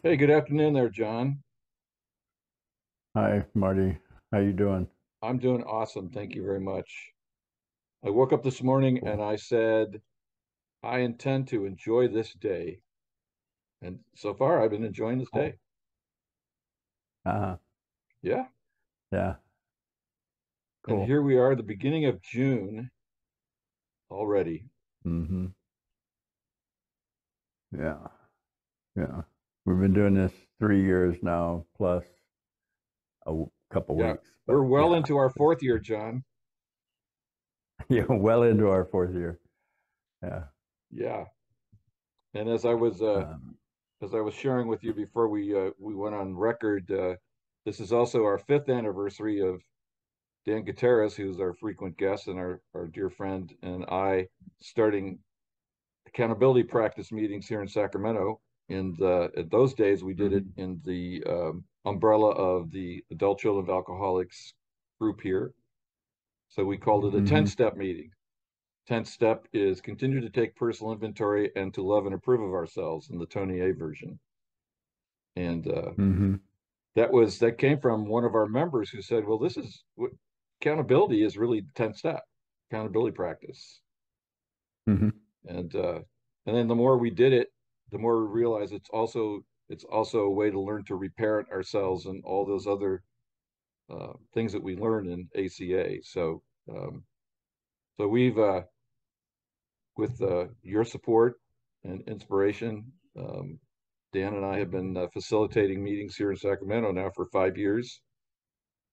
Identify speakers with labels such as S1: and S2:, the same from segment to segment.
S1: Hey, good afternoon there, John.
S2: Hi, Marty. How you doing?
S1: I'm doing awesome. Thank you very much. I woke up this morning and
S2: Cool.
S1: I said, I intend to enjoy this day. And so far, I've been enjoying this
S2: Cool.
S1: day.
S2: Uh-huh.
S1: Yeah.
S2: Yeah,
S1: And
S2: cool.
S1: here we are, the beginning of June already.
S2: Mm-hmm. Yeah, yeah. We've been doing this 3 years now, plus couple
S1: Yeah.
S2: weeks.
S1: We're
S2: But
S1: well
S2: yeah,
S1: into our
S2: it's,
S1: fourth year, John.
S2: yeah, well into our fourth year. Yeah.
S1: Yeah. And as I was sharing with you before we went on record, this is also our fifth anniversary of Dan Gutierrez, who's our frequent guest and our dear friend, and I starting accountability practice meetings here in Sacramento. In those days, we did it
S2: Mm-hmm.
S1: in the umbrella of the Adult Children of Alcoholics group here. So we called it a
S2: Mm-hmm.
S1: 10-step meeting. 10th step is continue to take personal inventory and to love and approve of ourselves in the Tony A version. And
S2: Mm-hmm.
S1: that came from one of our members who said, "Well, this is what accountability is really the 10th step, accountability practice."
S2: Mm-hmm.
S1: And then the more we did it, the more we realized it's also a way to learn to reparent ourselves and all those other things that we learn in ACA. So we've with your support and inspiration, Dan and I have been facilitating meetings here in Sacramento now for 5 years,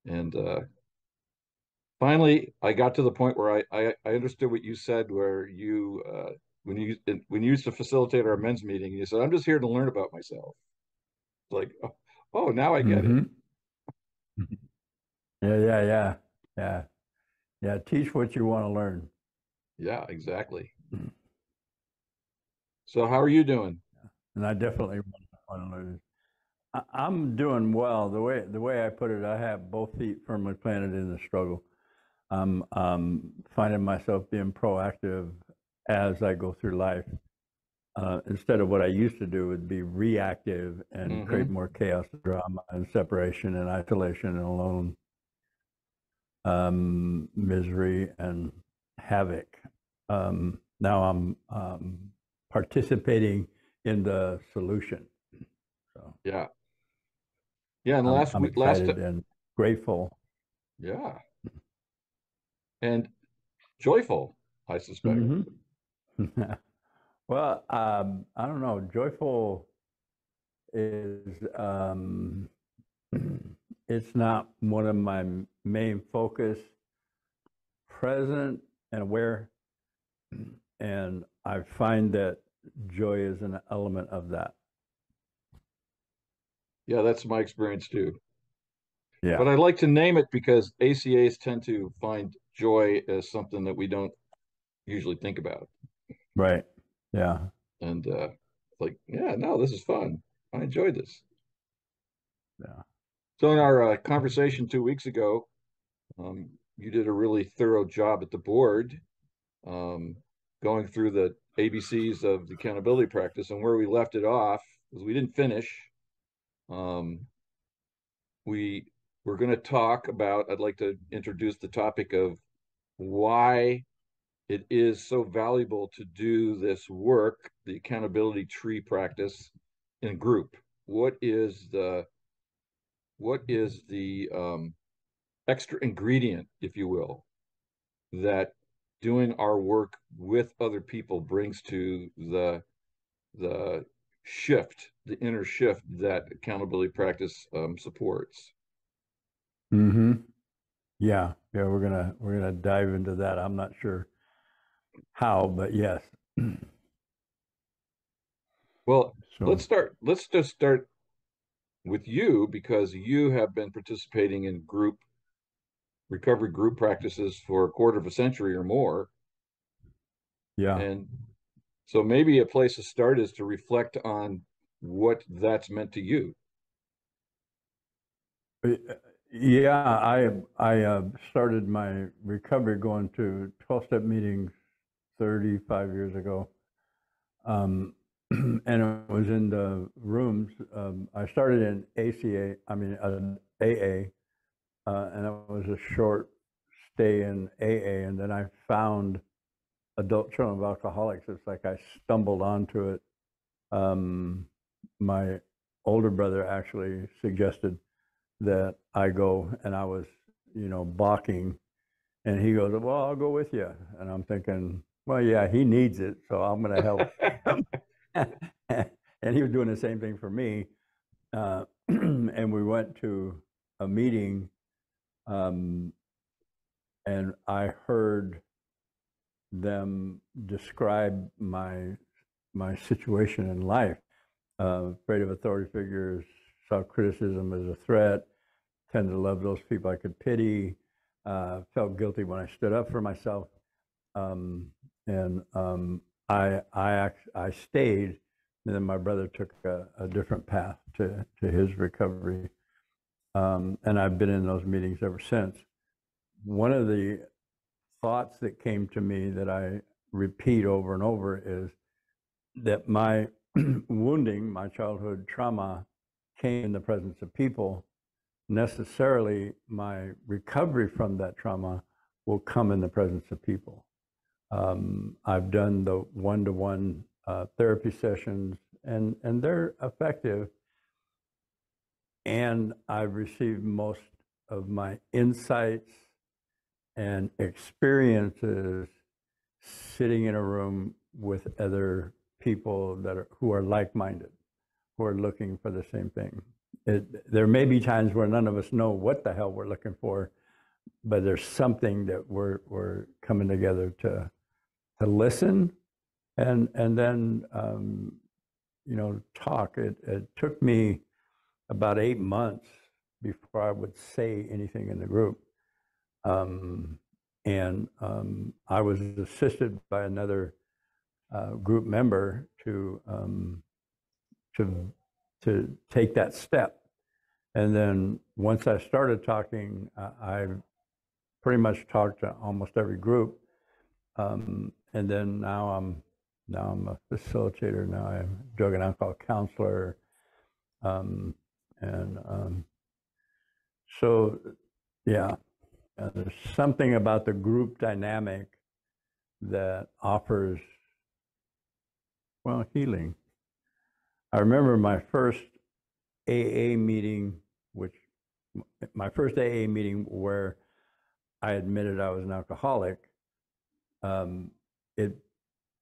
S1: and finally, I got to the point where I understood what you said, where you when you used to facilitate our men's meeting, you said, "I'm just here to learn about myself." It's like, oh, now I get it.
S2: Mm-hmm. Yeah, yeah, yeah, yeah, yeah. Teach what you want to learn.
S1: Yeah, exactly. So how are you doing?
S2: And I definitely want to learn. I'm doing well. The way I put it, I have both feet firmly planted in the struggle. I'm finding myself being proactive as I go through life. Instead of what I used to do would be reactive and create
S1: Hmm.
S2: more chaos, drama, and separation and isolation and alone, misery and havoc. Now I'm participating in the solution. So
S1: Yeah, yeah. And
S2: I'm
S1: last
S2: I'm
S1: week, last
S2: excited and grateful.
S1: yeah, and joyful, I suspect.
S2: Hmm. Well, I don't know. Joyful is it's not one of my main focus. Present and aware, and I find that joy is an element of that.
S1: Yeah, that's my experience too.
S2: Yeah.
S1: But I like to name it because ACAs tend to find joy as something that we don't usually think about.
S2: Right. Yeah.
S1: And like, yeah, no, this is fun. I enjoyed this.
S2: Yeah.
S1: So in our conversation 2 weeks ago, you did a really thorough job at the board, um, going through the ABCs of the accountability practice. And where we left it off was we didn't finish. Um, we were going to talk about, I'd like to introduce the topic of why it is so valuable to do this work, the accountability tree practice in group. What is the extra ingredient, if you will, that doing our work with other people brings to the shift, the inner shift that accountability practice supports.
S2: Hmm. Yeah. Yeah. We're gonna dive into that. I'm not sure how, but yes.
S1: Well, let's
S2: So
S1: start. Let's just start with you because you have been participating in group recovery group practices for a quarter of a century or more.
S2: yeah.
S1: And so maybe a place to start is to reflect on what that's meant to you.
S2: Uh, Yeah, I started my recovery going to 12-step meetings 35 years ago. Um, and it was in the rooms. I started in AA, and it was a short stay in AA, and then I found Adult Children of Alcoholics. It's like I stumbled onto it. My older brother actually suggested that I go, and I was, balking, and he goes, "Well, I'll go with you." And I'm thinking, well, yeah, he needs it, so I'm going to help him. And he was doing the same thing for me. And we went to a meeting, and I heard them describe my situation in life. Afraid of authority figures, saw criticism as a threat, tended to love those people I could pity, felt guilty when I stood up for myself. I stayed, and then my brother took a different path to his recovery. And I've been in those meetings ever since. One of the thoughts that came to me that I repeat over and over is that my wounding, my childhood trauma, came in the presence of people. Necessarily, my recovery from that trauma will come in the presence of people. I've done the one-to-one therapy sessions, and they're effective. And I've received most of my insights and experiences sitting in a room with other people who are like-minded, who are looking for the same thing. There may be times where none of us know what the hell we're looking for, but there's something that we're coming together to listen and then talk. It took me about 8 months before I would say anything in the group. I was assisted by another group member to take that step. And then once I started talking, I pretty much talked to almost every group. And then now I'm a facilitator. Now I'm a drug and alcohol counselor. So yeah, there's something about the group dynamic that offers, well, healing. I remember my first AA meeting, where I admitted I was an alcoholic.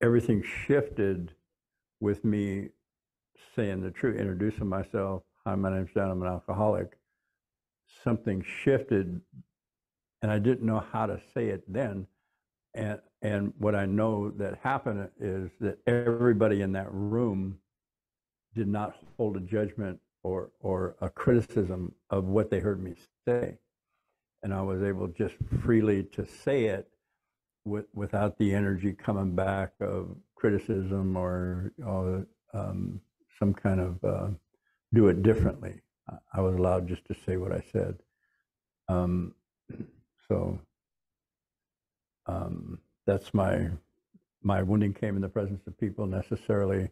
S2: Everything shifted with me saying the truth, introducing myself. Hi, my name's Donovan, I'm an alcoholic. Something shifted, and I didn't know how to say it then. And what I know that happened is that everybody in that room did not hold a judgment or a criticism of what they heard me say. And I was able just freely to say it without the energy coming back of criticism or some kind of do it differently. I was allowed just to say what I said. That's my wounding came in the presence of people. Necessarily,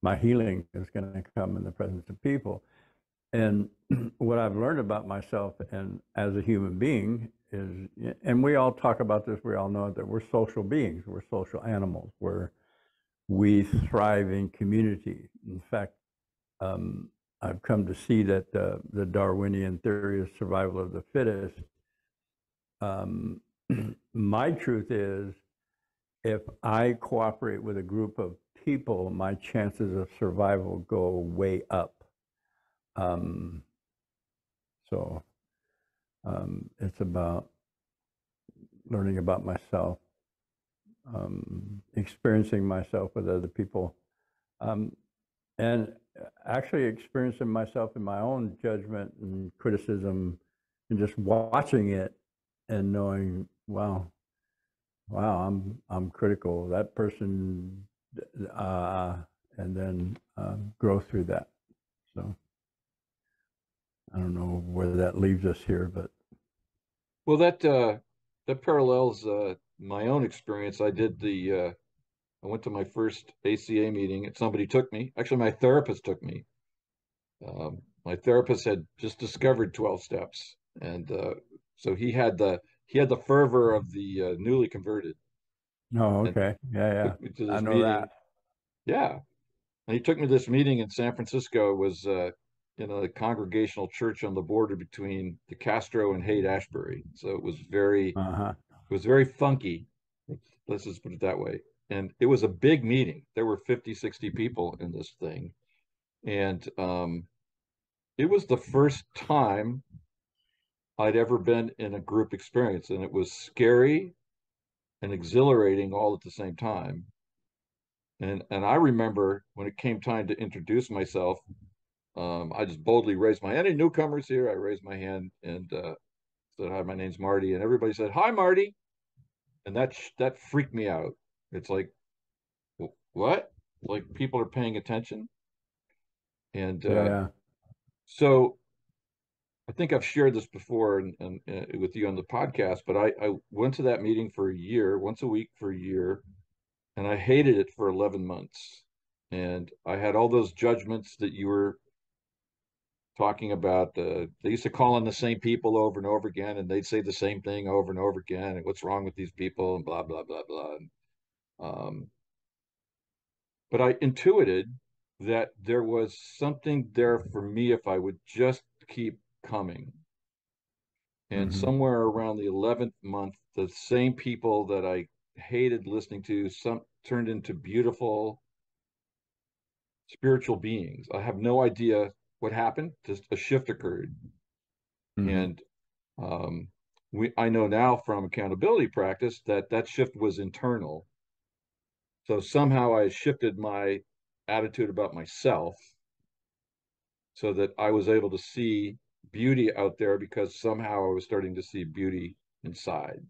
S2: my healing is going to come in the presence of people. And what I've learned about myself and as a human being is, and we all talk about this, we all know that we're social beings, we're social animals, we thrive in community. In fact, I've come to see that the Darwinian theory of survival of the fittest, my truth is, if I cooperate with a group of people, my chances of survival go way up. It's about learning about myself, experiencing myself with other people, and actually experiencing myself in my own judgment and criticism, and just watching it and knowing, wow, I'm critical. That person, and then grow through that. So I don't know where that leaves us here, but
S1: well, that parallels my own experience. I did the I went to my first ACA meeting and somebody took me. Actually, my therapist took me. My therapist had just discovered 12 steps, and so he had the fervor of the newly converted,
S2: Oh,
S1: and
S2: okay. Yeah, yeah.
S1: took me to
S2: I
S1: this
S2: know
S1: meeting.
S2: that.
S1: Yeah, and he took me to this meeting in San Francisco. It was in a congregational church on the border between the Castro and Haight-Ashbury. So
S2: Uh-huh.
S1: it was very funky. Let's just put it that way. And it was a big meeting. There were 50, 60 people in this thing. And it was the first time I'd ever been in a group experience. And it was scary and exhilarating all at the same time. And I remember when it came time to introduce myself, I just boldly raised my hand. Any newcomers here? I raised my hand and said, "Hi, my name's Marty." And everybody said, "Hi, Marty." And that freaked me out. It's like, what? Like people are paying attention. And
S2: Yeah, yeah.
S1: so I think I've shared this before and with you on the podcast, but I went to that meeting for a year, once a week for a year, and I hated it for 11 months. And I had all those judgments that you were talking about. They used to call on the same people over and over again, and they'd say the same thing over and over again. And what's wrong with these people? And blah blah blah blah. Um, but I intuited that there was something there for me if I would just keep coming. And
S2: Mm-hmm.
S1: somewhere around the 11th month, the same people that I hated listening to some turned into beautiful spiritual beings. I have no idea what happened. Just a shift occurred.
S2: Mm-hmm.
S1: And I know now from accountability practice that that shift was internal. So somehow I shifted my attitude about myself so that I was able to see beauty out there because somehow I was starting to see beauty inside.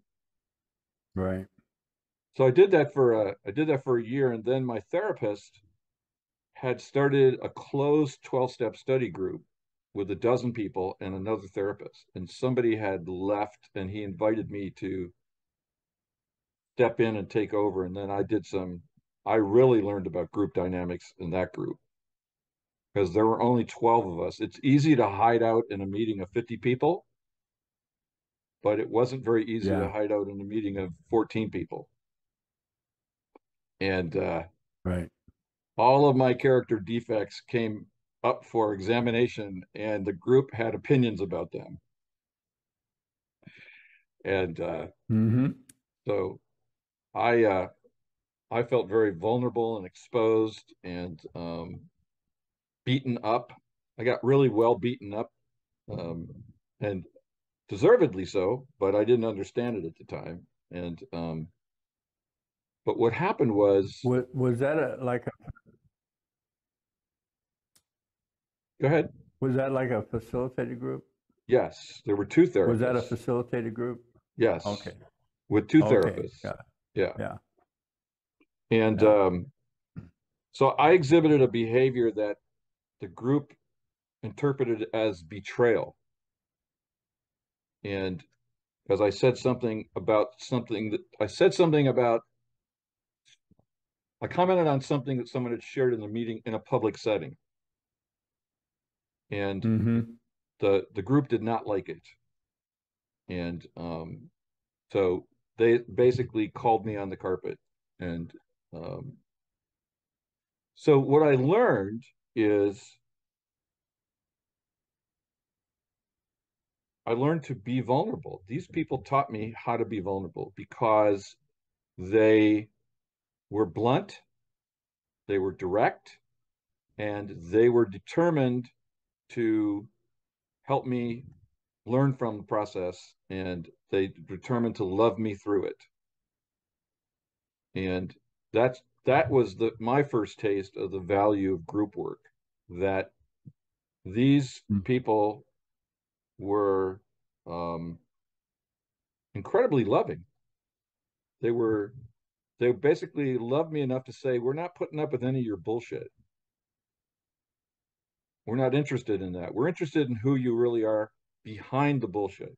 S2: Right.
S1: So I did that for a year, and then my therapist had started a closed 12-step study group with a dozen people and another therapist. And somebody had left, and he invited me to step in and take over. And then I really learned about group dynamics in that group because there were only 12 of us. It's easy to hide out in a meeting of 50 people, but it wasn't very easy to
S2: Yeah.
S1: hide out in a meeting of 14 people. And
S2: Right.
S1: all of my character defects came up for examination, and the group had opinions about them. And
S2: Mm-hmm.
S1: so I uh, I felt very vulnerable and exposed and beaten up. I got really well beaten up, um, and deservedly so, but I didn't understand it at the time. And but what happened was,
S2: Was that a like a
S1: go ahead.
S2: was that like a facilitated group?
S1: Yes, there were two
S2: Was that a
S1: therapists.
S2: facilitated group?
S1: Yes,
S2: Okay.
S1: with two
S2: Okay.
S1: therapists.
S2: Yeah.
S1: Yeah,
S2: Yeah.
S1: and
S2: Yeah.
S1: so I exhibited a behavior that the group interpreted as betrayal. And because I said something about, I commented on something that someone had shared in the meeting in a public setting. And
S2: Mm-hmm.
S1: the group did not like it. And so they basically called me on the carpet. And um, so what I learned is I learned to be vulnerable. These people taught me how to be vulnerable because they were blunt, they were direct, and they were determined to help me learn from the process, and they determined to love me through it. And that was my first taste of the value of group work, that these people were um, incredibly loving. They were they basically loved me enough to say, we're not putting up with any of your bullshit. We're not interested in that. We're interested in who you really are behind the bullshit.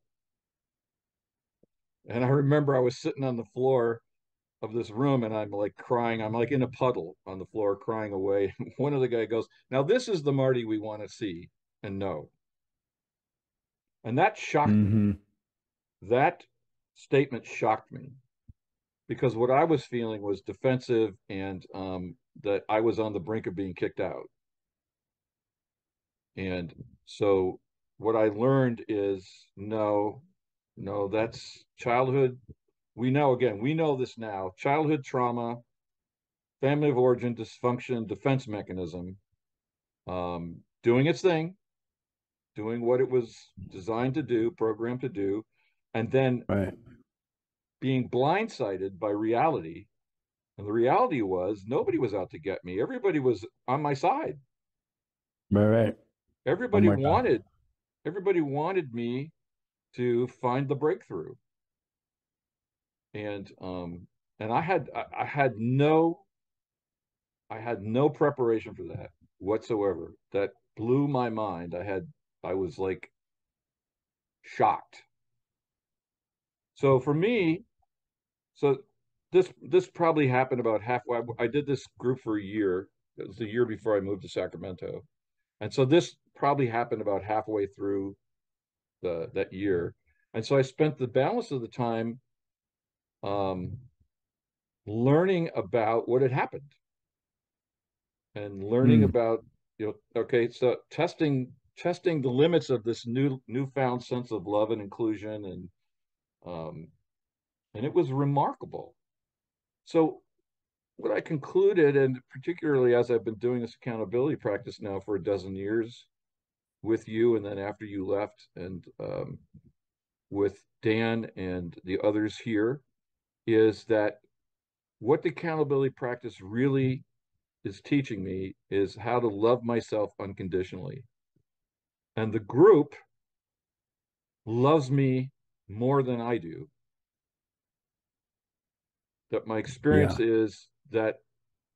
S1: And I remember I was sitting on the floor of this room and I'm like crying. I'm like in a puddle on the floor crying away. One of the guy goes, "Now this is the Marty we want to see and know." And that shocked me.
S2: Mm-hmm.
S1: That statement shocked me because what I was feeling was defensive and that I was on the brink of being kicked out. And so what I learned is no, no, that's childhood. We know, again, we know this now. Childhood trauma, family of origin, dysfunction, defense mechanism, doing its thing, doing what it was designed to do, programmed to do, and then
S2: Right.
S1: being blindsided by reality. And the reality was nobody was out to get me. Everybody was on my side.
S2: Right. Right. Oh
S1: Everybody
S2: my God.
S1: wanted, everybody wanted me to find the breakthrough. And I had no preparation for that whatsoever. That blew my mind. I was like shocked. So for me, so this probably happened about halfway. I did this group for a year. It was the year before I moved to Sacramento. And so this probably happened about halfway through the that year. And so I spent the balance of the time um, learning about what had happened and learning
S2: Mm.
S1: about, okay, so testing the limits of this newfound sense of love and inclusion, um, and it was remarkable. So what I concluded, and particularly as I've been doing this accountability practice now for a dozen years with you, and then after you left, and with Dan and the others here, is that what the accountability practice really is teaching me is how to love myself unconditionally. And the group loves me more than I do. That my experience
S2: Yeah.
S1: is that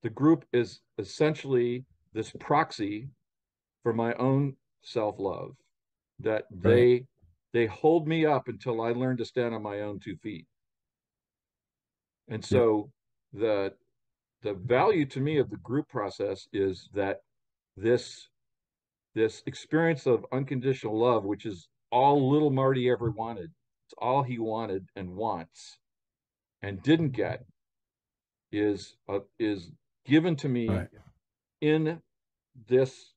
S1: the group is essentially this proxy for my own self-love, that
S2: Right.
S1: they hold me up until I learn to stand on my own 2 feet. And
S2: Yep.
S1: so the the value to me of the group process is that this this experience of unconditional love, which is all little Marty ever wanted, it's all he wanted and wants and didn't get, is given to me
S2: Right.
S1: in this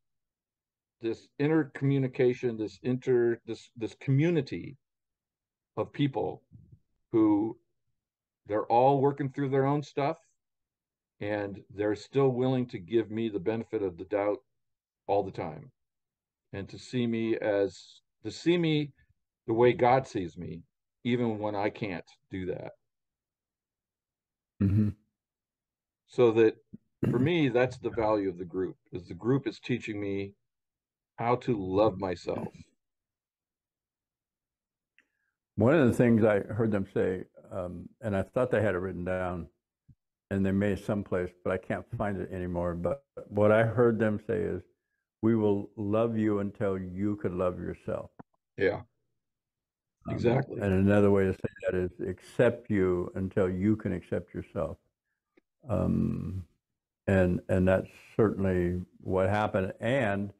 S1: this intercommunication, this community of people who they're all working through their own stuff and they're still willing to give me the benefit of the doubt all the time and to see me the way God sees me, even when I can't do that.
S2: Mm-hmm.
S1: So that for me, that's the value of the group, is the group is teaching me how to love myself.
S2: One of the things I heard them say, and I thought they had it written down, and they may someplace, but I can't find it anymore. But what I heard them say is, "We will love you until you could love yourself."
S1: Yeah, exactly.
S2: And another way to say that is, accept you until you can accept yourself. Um, and that's certainly what happened. And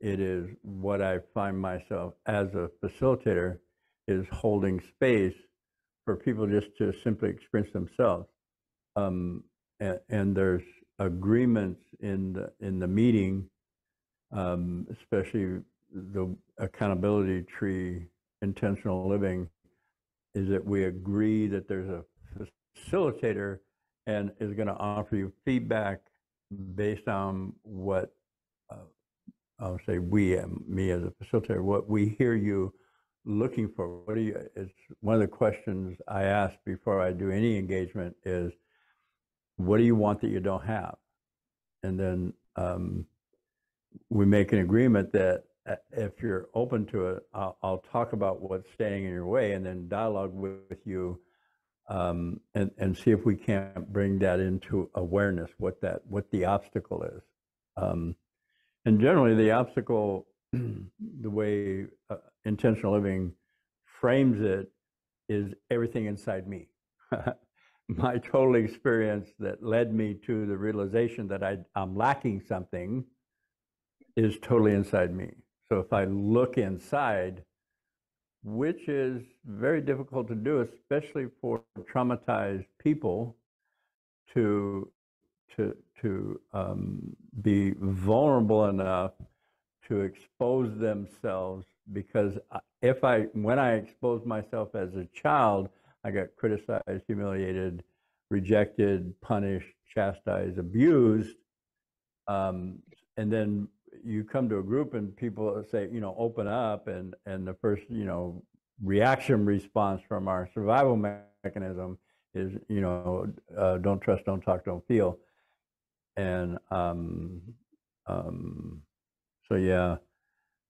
S2: it is what I find myself as a facilitator is holding space for people just to simply experience themselves. And there's agreements in the meeting, especially the accountability tree, intentional living, is that we agree that there's a facilitator and is going to offer you feedback based on what I'll say me as a facilitator, what we hear you looking for. What do you? It's one of the questions I ask before I do any engagement is, what do you want that you don't have? And then we make an agreement that if you're open to it, I'll talk about what's standing in your way, and then dialogue with you, and see if we can't bring that into awareness, what the obstacle is. And generally, the obstacle, the way intentional living frames it, is everything inside me. my total experience that led me to the realization that I'm lacking something is totally inside me. So if I look inside, which is very difficult to do, especially for traumatized people, to be vulnerable enough to expose themselves, because when I exposed myself as a child, I got criticized, humiliated, rejected, punished, chastised, abused, and then you come to a group and people say, open up, and the first, reaction response from our survival mechanism is, don't trust, don't talk, don't feel. And so yeah,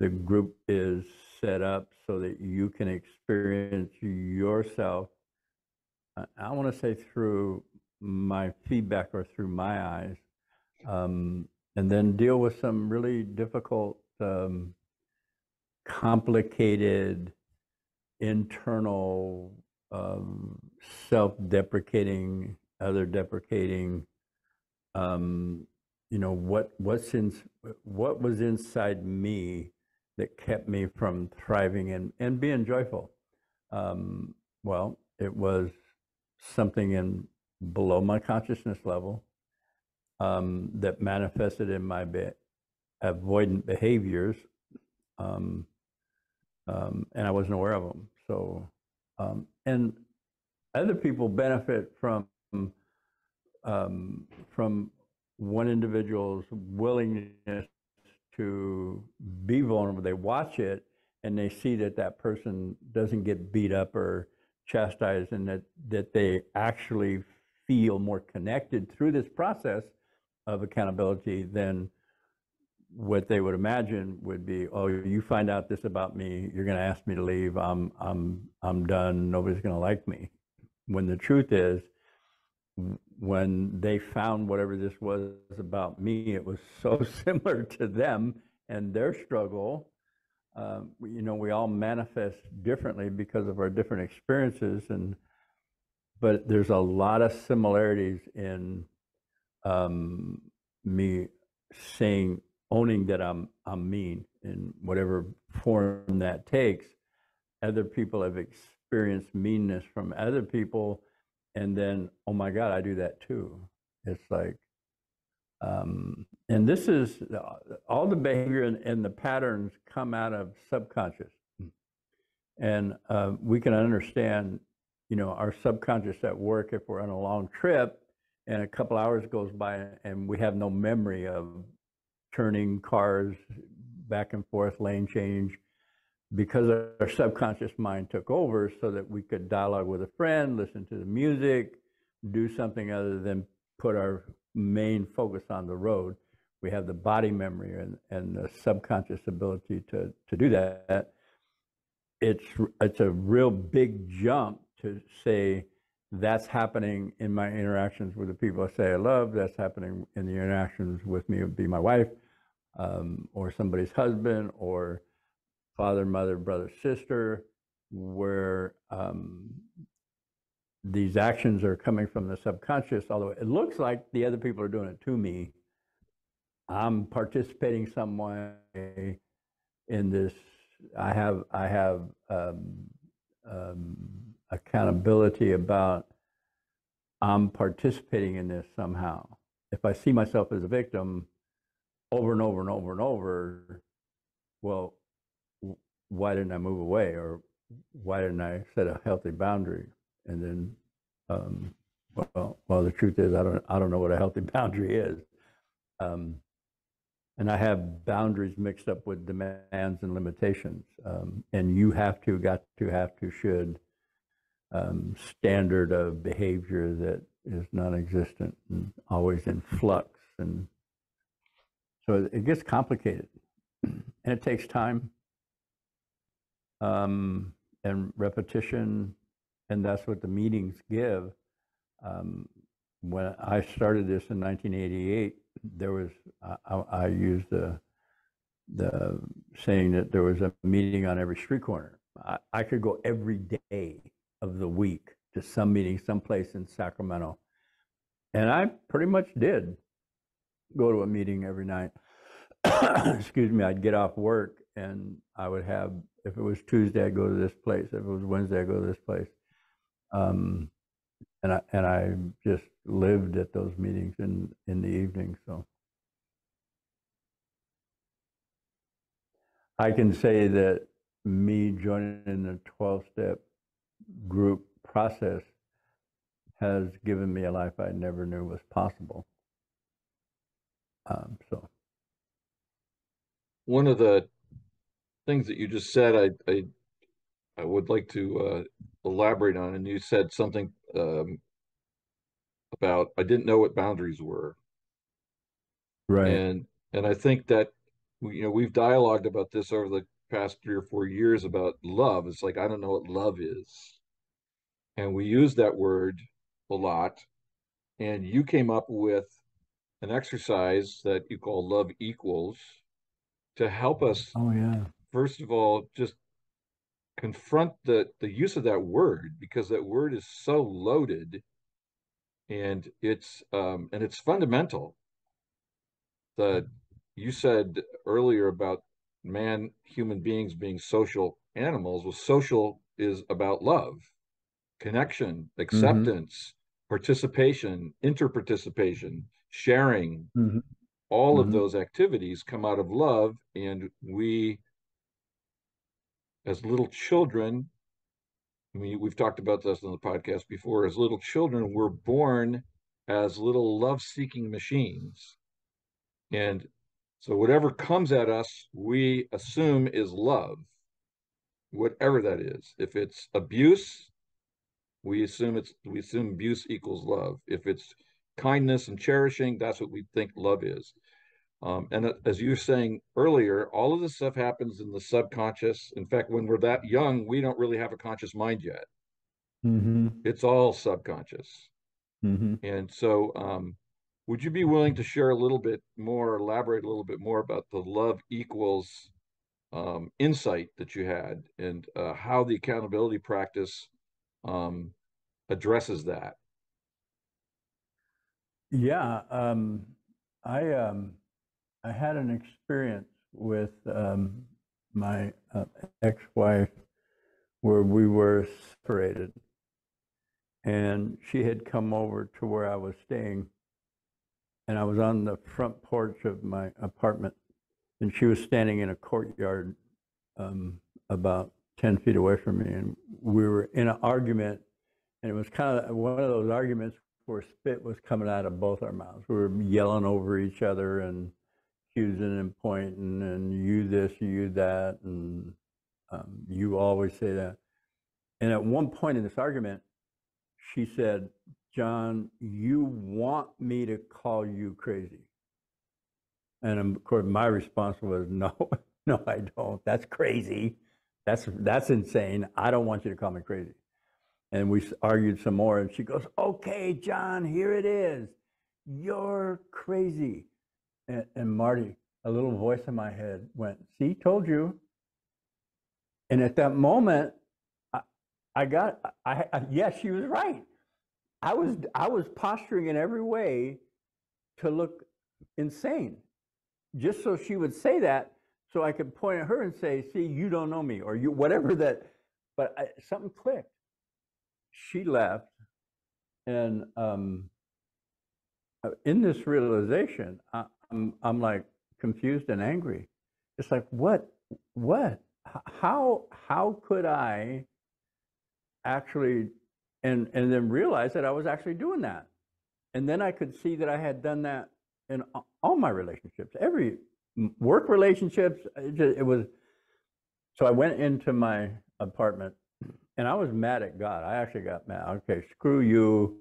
S2: the group is set up so that you can experience yourself, I want to say through my feedback or through my eyes, and then deal with some really difficult, complicated, internal, self-deprecating, other-deprecating, what was inside me that kept me from thriving and being joyful. Well, it was something in below my consciousness level, that manifested in my avoidant behaviors, and I wasn't aware of them. So, and other people benefit from one individual's willingness to be vulnerable. They watch it and they see that that person doesn't get beat up or chastised, and that they actually feel more connected through this process of accountability than what they would imagine would be, oh, you find out this about me, you're going to ask me to leave, I'm done, nobody's going to like me. When the truth is, when they found whatever this was about me, it was so similar to them and their struggle. We all manifest differently because of our different experiences, but there's a lot of similarities in me owning that I'm mean in whatever form that takes. Other people have experienced meanness from other people, and then, oh my God, I do that too. It's like, and this is all the behavior and the patterns come out of subconscious. And we can understand, our subconscious at work if we're on a long trip and a couple hours goes by and we have no memory of turning cars back and forth, lane change, because our subconscious mind took over so that we could dialogue with a friend, listen to the music, do something other than put our main focus on the road. We have the body memory and the subconscious ability to do that. It's a real big jump to say that's happening in my interactions with the people I say I love, that's happening in the interactions with me, it would be my wife, or somebody's husband, or father, mother, brother, sister, where these actions are coming from the subconscious, although it looks like the other people are doing it to me. I'm participating some way in this. I have accountability about I'm participating in this somehow. If I see myself as a victim over and over and over and over, well, why didn't I move away, or why didn't I set a healthy boundary? And then, well, the truth is, I don't know what a healthy boundary is, and I have boundaries mixed up with demands and limitations, and you have to, should, standard of behavior that is non-existent and always in flux, and so it gets complicated, and it takes time. And repetition, and that's what the meetings give. When I started this in 1988, there was I used the saying that there was a meeting on every street corner. I could go every day of the week to some meeting someplace in Sacramento. And I pretty much did go to a meeting every night. Excuse me, I'd get off work and I would have, if it was Tuesday, I'd go to this place. If it was Wednesday, I'd go to this place. And I just lived at those meetings in the evening. So I can say that me joining the 12-step group process has given me a life I never knew was possible. So
S1: one of the things that you just said, I would like to elaborate on, and you said something about I didn't know what boundaries were,
S2: right.
S1: and I think that we've dialogued about this over the past 3 or 4 years about love. It's like I don't know what love is, and we use that word a lot. And you came up with an exercise that you call love equals to help us,
S2: Oh yeah.
S1: first of all, just confront the use of that word, because that word is so loaded, and it's fundamental. The You said earlier about human beings being social animals. Well, social is about love, connection,
S2: Mm-hmm.
S1: acceptance, participation, interparticipation, sharing.
S2: Mm-hmm.
S1: All of
S2: Mm-hmm.
S1: those activities come out of love, and we, as little children, I mean, we've talked about this on the podcast before, as little children, we're born as little love-seeking machines. And so whatever comes at us, we assume is love, whatever that is. If it's abuse, we assume abuse equals love. If it's kindness and cherishing, that's what we think love is. And as you were saying earlier, all of this stuff happens in the subconscious. In fact, when we're that young, we don't really have a conscious mind yet.
S2: Mm-hmm.
S1: It's all subconscious.
S2: Mm-hmm.
S1: And so, would you be willing to share a little bit more, elaborate a little bit more about the love equals insight that you had, and how the accountability practice um, addresses that?
S2: Yeah. I I had an experience with my ex-wife where we were separated, and she had come over to where I was staying, and I was on the front porch of my apartment, and she was standing in a courtyard about 10 feet away from me, and we were in an argument, and it was kind of one of those arguments where spit was coming out of both our mouths. We were yelling over each other and accusing and pointing, and you this, you that, and you always say that. And at one point in this argument, she said, "John, you want me to call you crazy?" And of course, my response was, "No, no, I don't. That's crazy. That's insane. I don't want you to call me crazy." And we argued some more, and she goes, "Okay, John, here it is. You're crazy." And Marty, a little voice in my head went, "See, told you." And at that moment, yes, she was right. I was posturing in every way to look insane, just so she would say that, so I could point at her and say, "See, you don't know me," or you whatever that. But something clicked. She left, and in this realization, I'm like confused and angry. It's like, what, how could I actually, and then realize that I was actually doing that, and then I could see that I had done that in all my relationships, every work relationships. It was. So I went into my apartment, and I was mad at God. I actually got mad. Okay, screw you.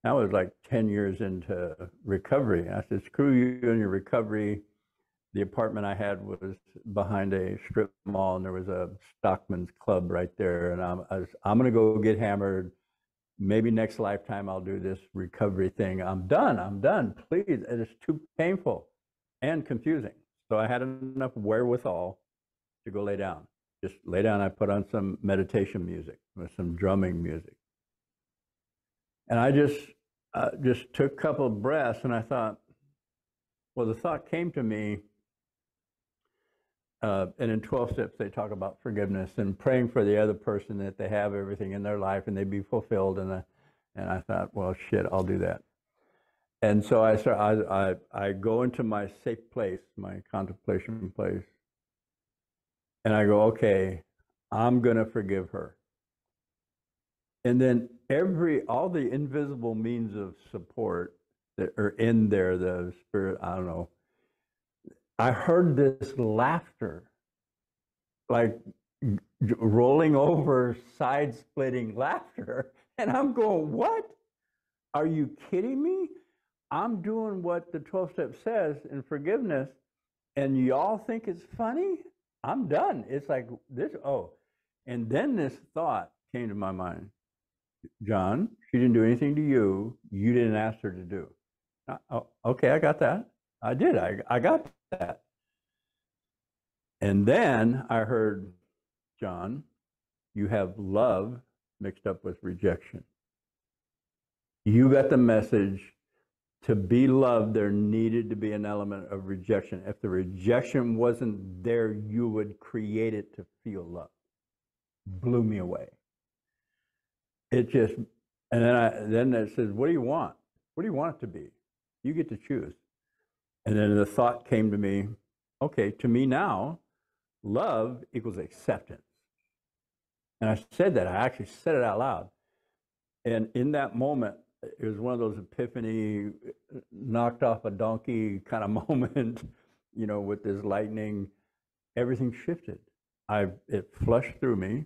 S2: I was like 10 years into recovery. I said, "Screw you and your recovery." The apartment I had was behind a strip mall, and there was a stockman's club right there. And I'm going to go get hammered. Maybe next lifetime I'll do this recovery thing. I'm done. I'm done. Please. It is too painful and confusing. So I had enough wherewithal to go lay down. Just lay down. I put on some meditation music with some drumming music. And I just took a couple of breaths, and I thought, well, the thought came to me, and in 12 steps, they talk about forgiveness and praying for the other person that they have everything in their life and they be fulfilled. And I thought, well, shit, I'll do that. And so I go into my safe place, my contemplation place, and I go, okay, I'm going to forgive her. And then all the invisible means of support that are in there, the spirit, I don't know, I heard this laughter, like rolling over, side-splitting laughter. And I'm going, what? Are you kidding me? I'm doing what the 12 step says in forgiveness, and y'all think it's funny? I'm done. It's like this, oh. And then this thought came to my mind. John, she didn't do anything to you. You didn't ask her to do. Oh, okay, I got that. I did. I got that. And then I heard, John, you have love mixed up with rejection. You got the message. To be loved, there needed to be an element of rejection. If the rejection wasn't there, you would create it to feel love. Blew me away. It just, and then it says, what do you want? What do you want it to be? You get to choose. And then the thought came to me, okay, to me now, love equals acceptance. And I said that, I actually said it out loud. And in that moment, it was one of those epiphany, knocked off a donkey kind of moment, you know, with this lightning. Everything shifted. It flushed through me.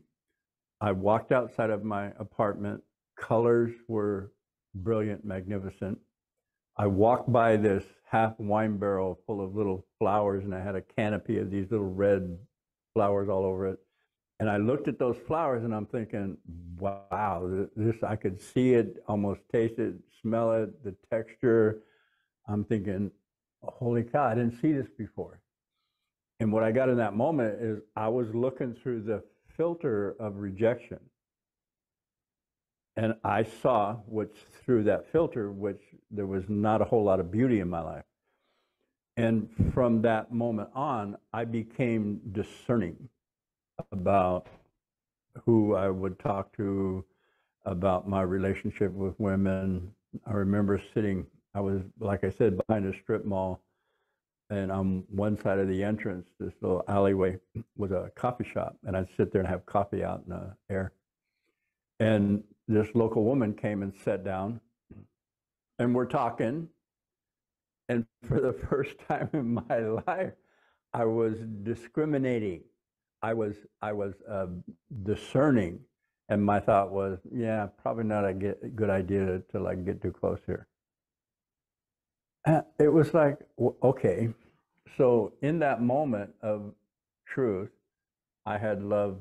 S2: I walked outside of my apartment. Colors were brilliant, magnificent. I walked by this half wine barrel full of little flowers, and I had a canopy of these little red flowers all over it. And I looked at those flowers, and I'm thinking, wow, this, I could see it, almost taste it, smell it, the texture. I'm thinking, holy cow, I didn't see this before. And what I got in that moment is I was looking through the filter of rejection. And I saw through that filter, which there was not a whole lot of beauty in my life. And from that moment on, I became discerning about who I would talk to, about my relationship with women. I remember I was, like I said, behind a strip mall, and on one side of the entrance, this little alleyway was a coffee shop, and I'd sit there and have coffee out in the air. And this local woman came and sat down, and we're talking, and for the first time in my life, I was discriminating. I was discerning, and my thought was, yeah, probably not a good idea to like get too close here. It was like, okay, so in that moment of truth, I had love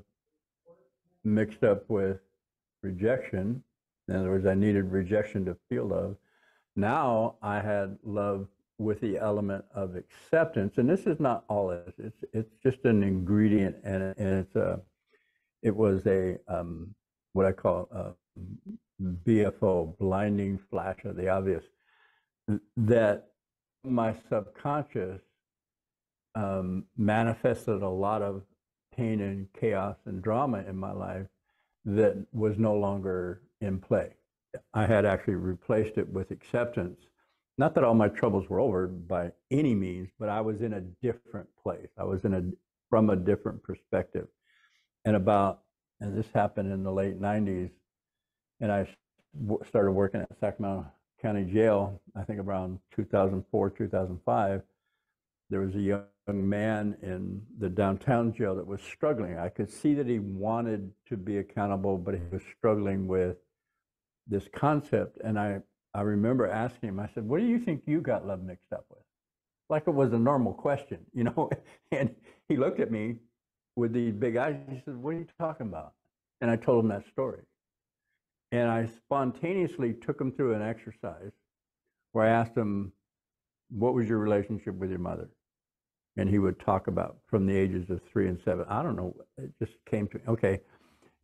S2: mixed up with rejection. In other words, I needed rejection to feel love. Now I had love with the element of acceptance, and this is not all it is. It's just an ingredient, and it was a what I call a BFO, blinding flash of the obvious, that my subconscious manifested a lot of pain and chaos and drama in my life that was no longer in play. I had actually replaced it with acceptance. Not that all my troubles were over by any means, but I was in a different place. I was from a different perspective. And this happened in the late 90s, and I started working at Sacramento County Jail, I think around 2004, 2005. There was a young man in the downtown jail that was struggling. I could see that he wanted to be accountable, but he was struggling with this concept. And I remember asking him, I said, what do you think you got love mixed up with? Like it was a normal question, you know? And he looked at me with these big eyes. He said, what are you talking about? And I told him that story. And I spontaneously took him through an exercise where I asked him, what was your relationship with your mother? And he would talk about from the ages of 3 and 7. I don't know. It just came to me. Okay.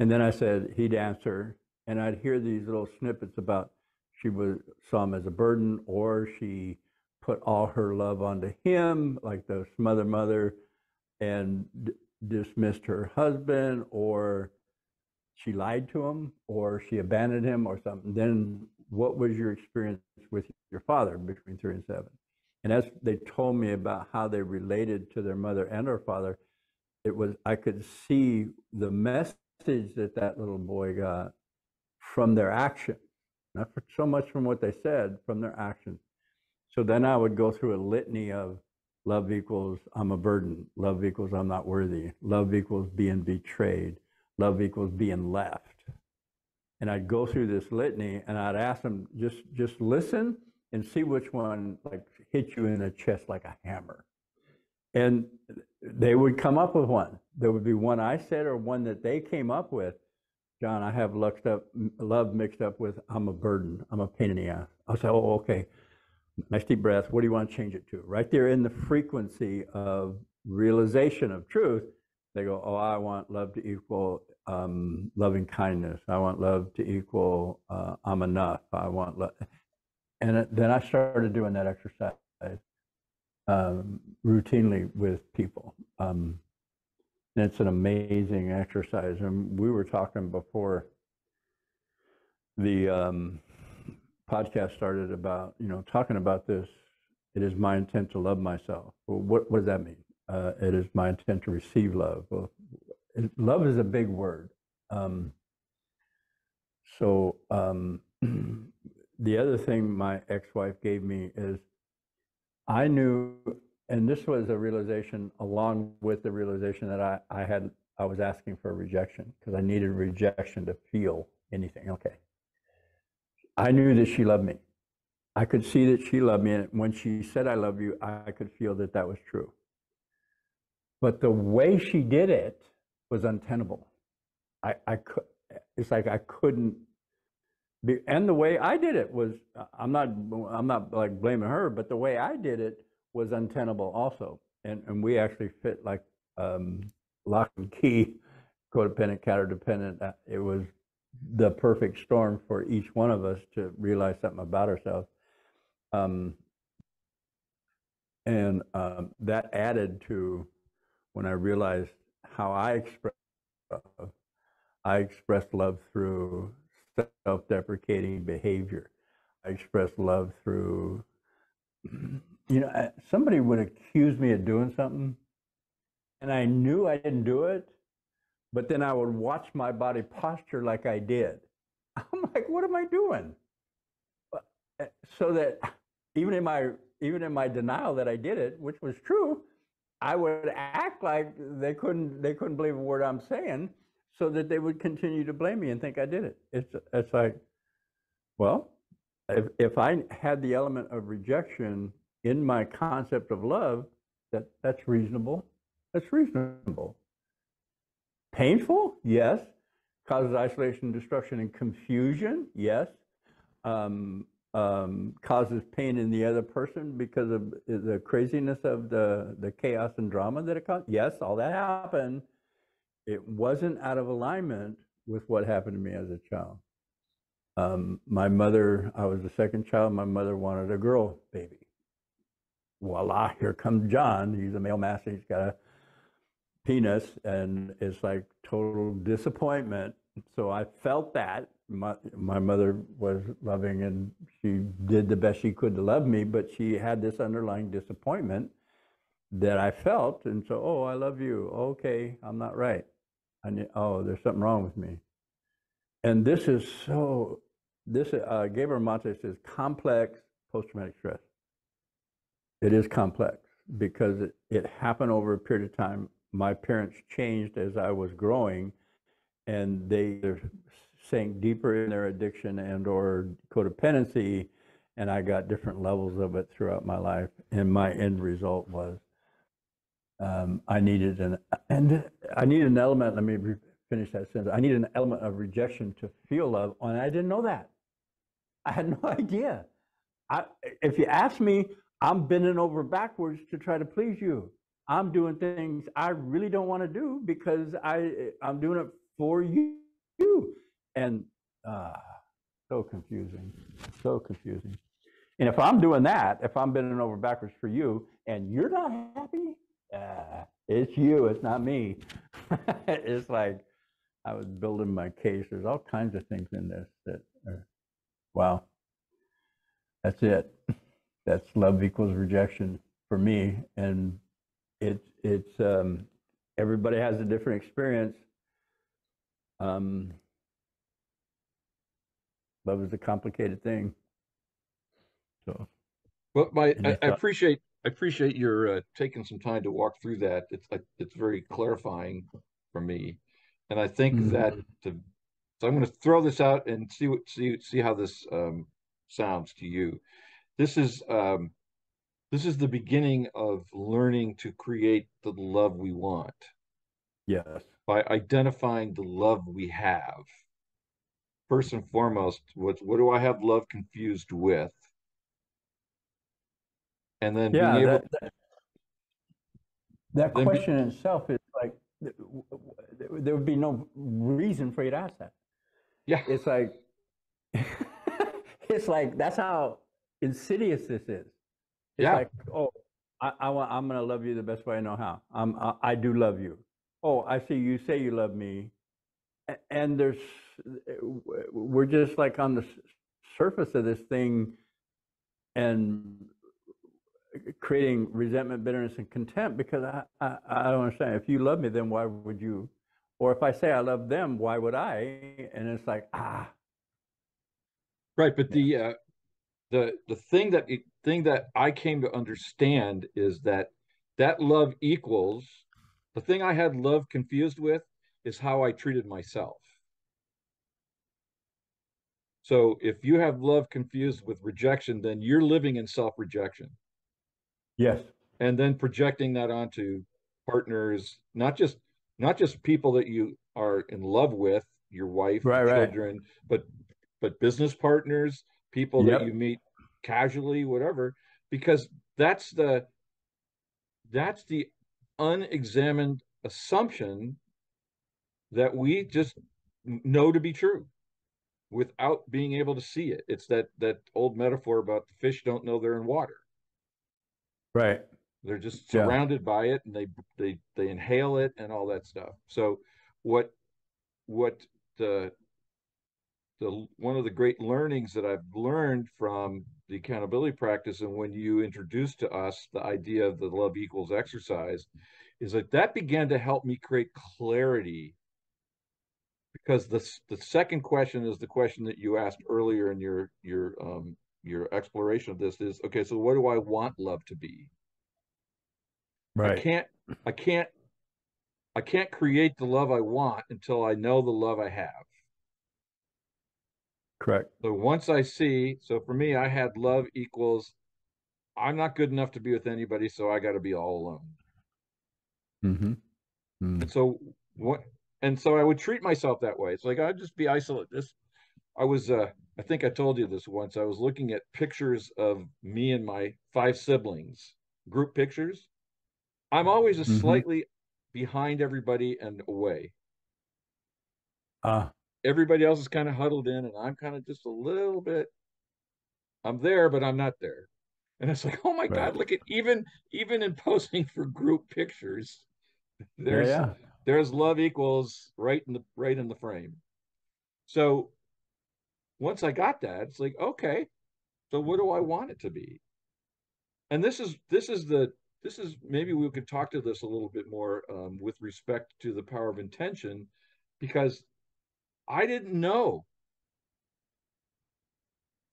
S2: And then I said, he'd answer, and I'd hear these little snippets about saw him as a burden, or she put all her love onto him, like the smother mother, and dismissed her husband, or she lied to him, or she abandoned him, or something. Then what was your experience with your father between 3 and 7? And as they told me about how they related to their mother and her father, I could see the message that that little boy got from their actions, not so much from what they said, from their actions. So then I would go through a litany of love equals I'm a burden, love equals I'm not worthy, love equals being betrayed, love equals being left. And I'd go through this litany and I'd ask them, just listen and see which one like hit you in the chest like a hammer. And they would come up with one. There would be one I said or one that they came up with. John, I have love mixed up with I'm a burden, I'm a pain in the ass. I'll say, oh, okay. Nice deep breath. What do you want to change it to? Right there in the frequency of realization of truth, they go, oh, I want love to equal loving kindness. I want love to equal I'm enough. I want love. And then I started doing that exercise routinely with people. And it's an amazing exercise. And we were talking before the podcast started about, talking about this. It is my intent to love myself. Well, what does that mean? It is my intent to receive love. Well, love is a big word. The other thing my ex-wife gave me is I knew, and this was a realization along with the realization that I was asking for rejection because I needed rejection to feel anything. Okay. I knew that she loved me. I could see that she loved me. And when she said, I love you, I could feel that that was true. But the way she did it was untenable. It's like I couldn't be, and the way I did it was, I'm not like blaming her, but the way I did it was untenable also. And we actually fit like lock and key, codependent, counter-dependent. It was the perfect storm for each one of us to realize something about ourselves. That added to when I realized how I expressed love through self-deprecating behavior. I expressed love through, somebody would accuse me of doing something and I knew I didn't do it, but then I would watch my body posture like I did. I'm like, what am I doing? So that even in my denial that I did it, which was true, I would act like they couldn't believe a word I'm saying, so that they would continue to blame me and think I did it. It's like, well, if I had the element of rejection in my concept of love, that's reasonable. That's reasonable. Painful? Yes. Causes isolation, destruction, and confusion? Yes. Causes pain in the other person because of the craziness of the chaos and drama that it caused? Yes, all that happened. It wasn't out of alignment with what happened to me as a child. My mother, I was the second child. My mother wanted a girl baby. Voila, here comes John. He's a male master. He's got a penis, and it's like total disappointment. So I felt that. My mother was loving, and she did the best she could to love me, but she had this underlying disappointment that I felt. And so, oh, I love you. Okay, I'm not right. There's something wrong with me. And this is Gabriel Monte says complex post-traumatic stress. It is complex because it happened over a period of time. My parents changed as I was growing, and they sank deeper in their addiction and or codependency, and I got different levels of it throughout my life. And my end result was I needed an element. Let me finish that sentence. I needed an element of rejection to feel love, and I didn't know that. I had no idea. If you ask me, I'm bending over backwards to try to please you. I'm doing things I really don't want to do because I'm doing it for you. And So confusing. So confusing. And if I'm doing that, if I'm bending over backwards for you and you're not happy, it's you, it's not me. It's like I was building my case. There's all kinds of things in this that are, wow, that's it. That's love equals rejection for me. And it's everybody has a different experience. Love is a complicated thing. So,
S1: Well,
S2: and it's
S1: I appreciate your taking some time to walk through that. It's very clarifying for me, and I think that
S2: Mhm.
S1: so I'm going to throw this out and see how this sounds to you. This is um, this is the beginning of learning to create the love we want
S2: Yes.
S1: by identifying the love we have. First and foremost, what do I have love confused with? And then being
S2: Yeah,
S1: able
S2: that
S1: then be
S2: question in itself is like there would be no reason for you to ask that.
S1: yeah,
S2: It's like it's like that's how insidious this is. It's
S1: yeah.
S2: like, oh, I'm gonna love you the best way I know how. I do love you. Oh, I see you say you love me, and we're just like on the surface of this thing and creating resentment, bitterness, and contempt because I don't understand. If you love me, then why would you? Or if I say I love them, why would I? And it's like,
S1: Right, but
S2: yeah,
S1: the thing that I came to understand is that that love equals the thing I had love confused with is how I treated myself. So if you have love confused with rejection, then you're living in self-rejection
S2: yes,
S1: and then projecting that onto partners, not just people that you are in love with, your wife, your
S2: right, right,
S1: children, but business partners, people that you
S2: yep,
S1: meet casually, whatever, because that's the that's the unexamined assumption that we just know to be true without being able to see it. It's that old metaphor about the fish don't know they're in water.
S2: right,
S1: They're just
S2: yeah,
S1: surrounded by it and they inhale it and all that stuff. So what what the the one of the great learnings that I've learned from the accountability practice and when you introduced to us the idea of the love equals exercise is that began to help me create clarity because the second question is the question that you asked earlier in your exploration of this is okay, so what do I want love to be? I
S2: right,
S1: can't I can't I can't create the love I want until I know the love I have.
S2: correct.
S1: So once I see, so for me, I had love equals I'm not good enough to be with anybody, so I got to be all alone.
S2: Mm-hmm.
S1: And
S2: Mm.
S1: so what? And so I would treat myself that way. It's like I'd just be isolated. This I was. I think I told you this once. I was looking at pictures of me and my five siblings, group pictures. I'm always a
S2: Mm-hmm.
S1: slightly behind everybody and away.
S2: Ah,
S1: Everybody else is kind of huddled in, and I'm kind of just a little bit. I'm there, but I'm not there. And it's like, oh my
S2: right.
S1: God, look at even in posing for group pictures,
S2: Yeah,
S1: there's
S2: yeah.
S1: there's love equals right in the frame. So once I got that, it's like, okay, so what do I want it to be? And this is maybe we could talk to this a little bit more with respect to the power of intention, because I didn't know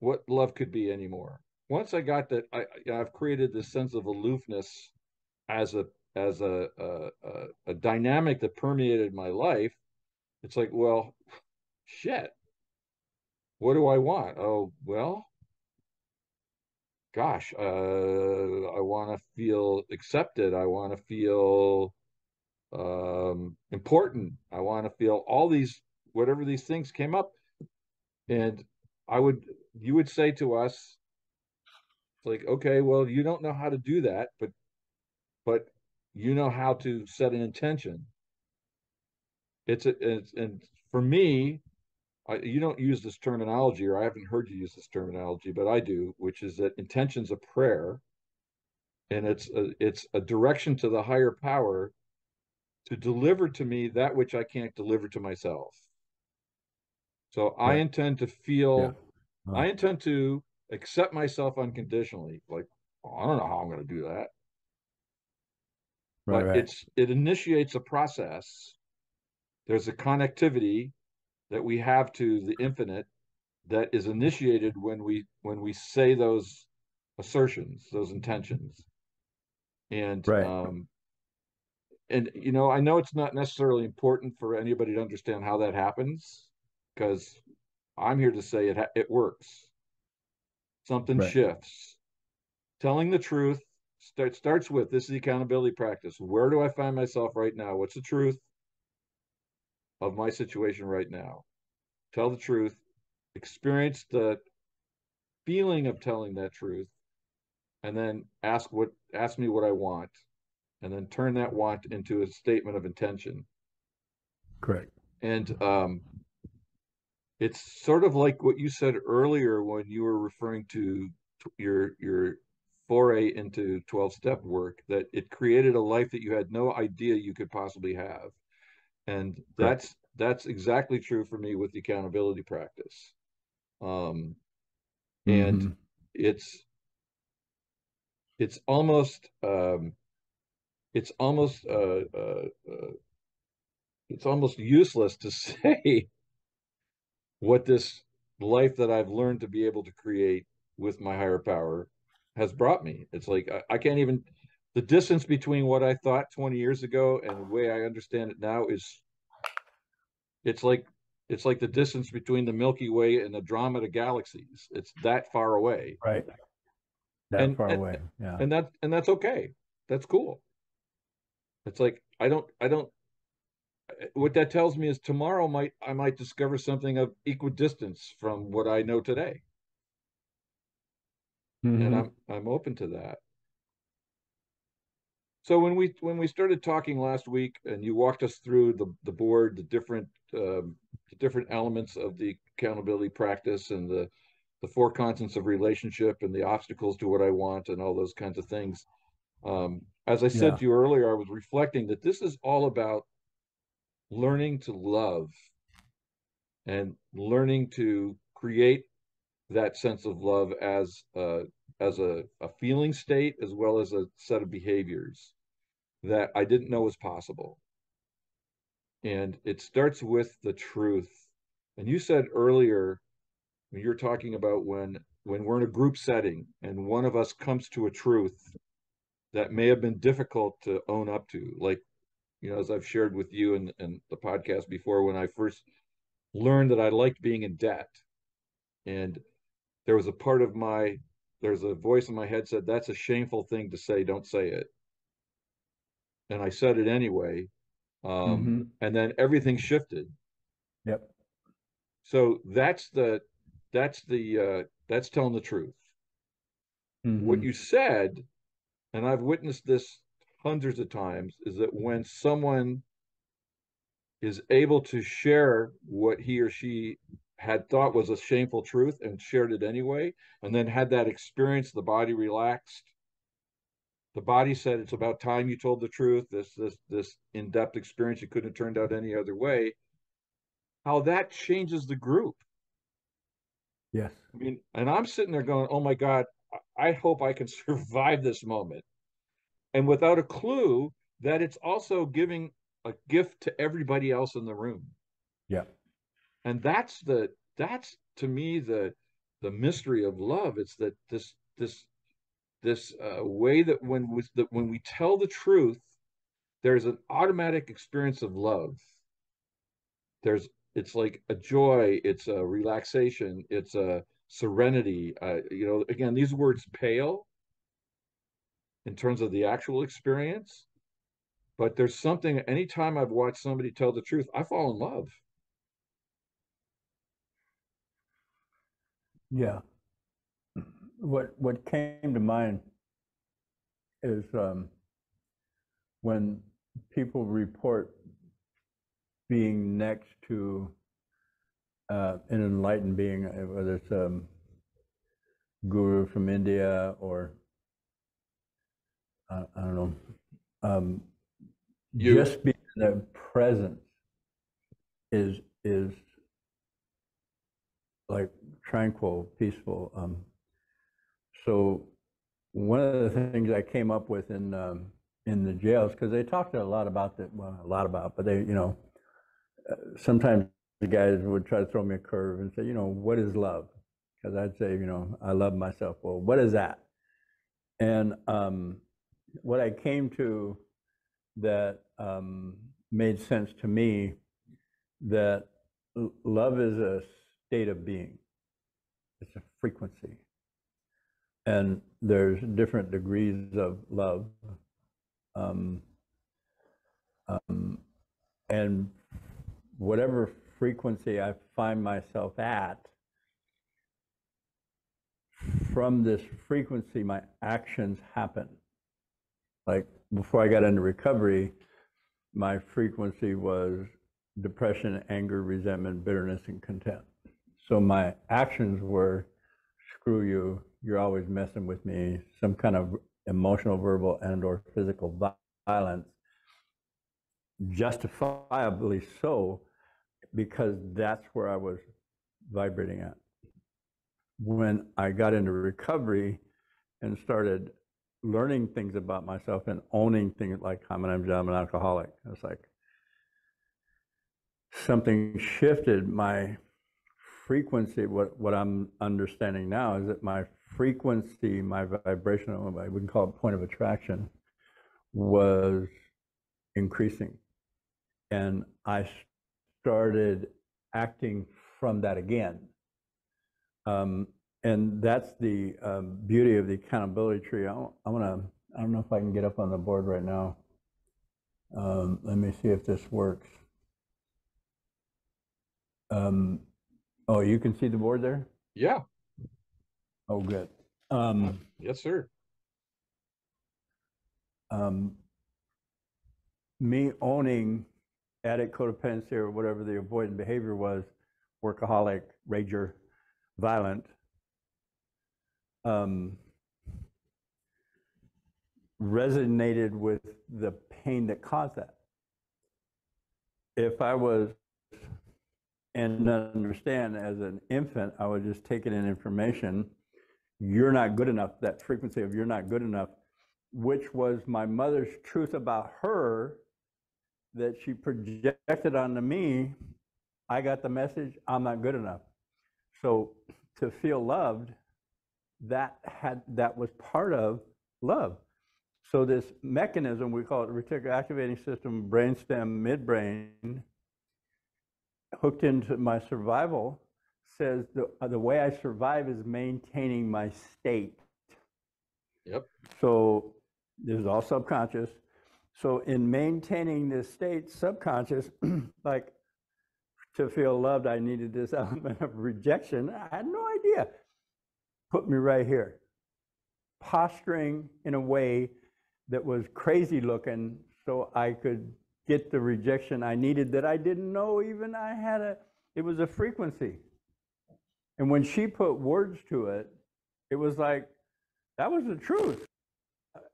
S1: what love could be anymore. Once I got that, I've created this sense of aloofness as a dynamic that permeated my life. It's like, well, shit, what do I want? Oh, well, gosh, I want to feel accepted. I want to feel important. I want to feel all these, whatever these things came up. And you would say to us, it's like, okay, well, you don't know how to do that, but you know how to set an intention. And for me, you don't use this terminology, or I haven't heard you use this terminology, but I do, which is that intention's a prayer, and it's a direction to the higher power to deliver to me that which I can't deliver to myself. So
S2: Right. Yeah.
S1: I intend to accept myself unconditionally. Like, oh, I don't know how I'm going to do that,
S2: Right.
S1: but
S2: Right.
S1: it initiates a process. There's a connectivity that we have to the infinite that is initiated when we say those assertions, those intentions. And
S2: Right.
S1: um, and you know, I know it's not necessarily important for anybody to understand how that happens, because I'm here to say it works. Something
S2: Right.
S1: shifts. Telling the truth starts with, this is the accountability practice. Where do I find myself right now? What's the truth of my situation right now? Tell the truth. Experience the feeling of telling that truth, and then ask me what I want, and then turn that want into a statement of intention.
S2: Correct.
S1: And it's sort of like what you said earlier when you were referring to your foray into 12-step work, that it created a life that you had no idea you could possibly have. And
S2: Correct.
S1: that's exactly true for me with the accountability practice. Um, and
S2: Mm-hmm.
S1: it's it's almost it's almost it's almost useless to say what this life that I've learned to be able to create with my higher power has brought me. It's like I can't even, the distance between what I thought 20 years ago and the way I understand it now is, it's like it's like the distance between the Milky Way and the Andromeda galaxies. It's that far away.
S2: Right. That
S1: And
S2: far
S1: and,
S2: away. Yeah.
S1: and that's okay. That's cool. It's like I don't what that tells me is tomorrow I might discover something of equidistance from what I know today. And
S2: Mm-hmm.
S1: I'm open to that. So when we started talking last week, and you walked us through the board, the different elements of the accountability practice, and the four constants of relationship, and the obstacles to what I want, and all those kinds of things. As I said
S2: Yeah.
S1: to you earlier, I was reflecting that this is all about learning to love and learning to create that sense of love as a feeling state, as well as a set of behaviors that I didn't know was possible. And it starts with the truth. And you said earlier, when you're talking about when we're in a group setting and one of us comes to a truth that may have been difficult to own up to, like, you know, as I've shared with you in the podcast before, when I first learned that I liked being in debt, and there was a part of my there's a voice in my head said, that's a shameful thing to say, don't say it. And I said it anyway.
S2: Mm-hmm.
S1: And then everything shifted.
S2: Yep.
S1: So that's telling the truth. What
S2: Mm-hmm.
S1: you said, and I've witnessed this hundreds of times, is that when someone is able to share what he or she had thought was a shameful truth and shared it anyway, and then had that experience, the body relaxed. The body said, it's about time you told the truth. This in-depth experience, it couldn't have turned out any other way. How that changes the group.
S2: Yes.
S1: I mean, and I'm sitting there going, oh my God, I hope I can survive this moment. And without a clue that it's also giving a gift to everybody else in the room.
S2: Yeah.
S1: And that's to me the mystery of love. It's that this way that when we tell the truth, there's an automatic experience of love. There's It's like a joy, it's a relaxation, it's a serenity. You know, again, these words pale in terms of the actual experience, but there's something. Anytime I've watched somebody tell the truth, I fall in love.
S2: Yeah. What came to mind is when people report being next to an enlightened being, whether it's a guru from India or I don't know,
S1: You,
S2: just being in the presence is like tranquil, peaceful. So one of the things I came up with in the jails, because they talked a lot about that, well, a lot about, but they, sometimes the guys would try to throw me a curve and say, what is love? Because I'd say, I love myself. Well, what is that? And what I came to that made sense to me, that love is a state of being. It's a frequency. And there's different degrees of love. And whatever frequency I find myself at, from this frequency, my actions happen. Like before I got into recovery, my frequency was depression, anger, resentment, bitterness, and contempt. So my actions were, screw you, you're always messing with me, some kind of emotional, verbal, and or physical violence, justifiably so, because that's where I was vibrating at. When I got into recovery and started learning things about myself and owning things like I'm an alcoholic, it's like something shifted my frequency. What I'm understanding now is that my frequency, my vibrational, we can call it point of attraction, was increasing. And I started acting from that again. And that's the beauty of the accountability tree. I don't know if I can get up on the board right now. Let me see if this works. Oh, you can see the board there?
S1: yeah.
S2: Oh, good.
S1: Yes, sir.
S2: Me owning addict, codependency, or whatever the avoidant behavior was, workaholic, rager, violent, resonated with the pain that caused that. If I was, and understand as an infant, I was just taking in information, you're not good enough, that frequency of you're not good enough, which was my mother's truth about her that she projected onto me. I got the message, I'm not good enough. So to feel loved, that was part of love. So this mechanism, we call it the reticular activating system, brainstem, midbrain, hooked into my survival, says the way I survive is maintaining my state.
S1: Yep.
S2: So this is all subconscious. So in maintaining this state, subconscious, like to feel loved, I needed this element of rejection. I had no idea. Put me right here, posturing in a way that was crazy looking so I could get the rejection I needed that I didn't know even I had it was a frequency. And when she put words to it, it was like, that was the truth.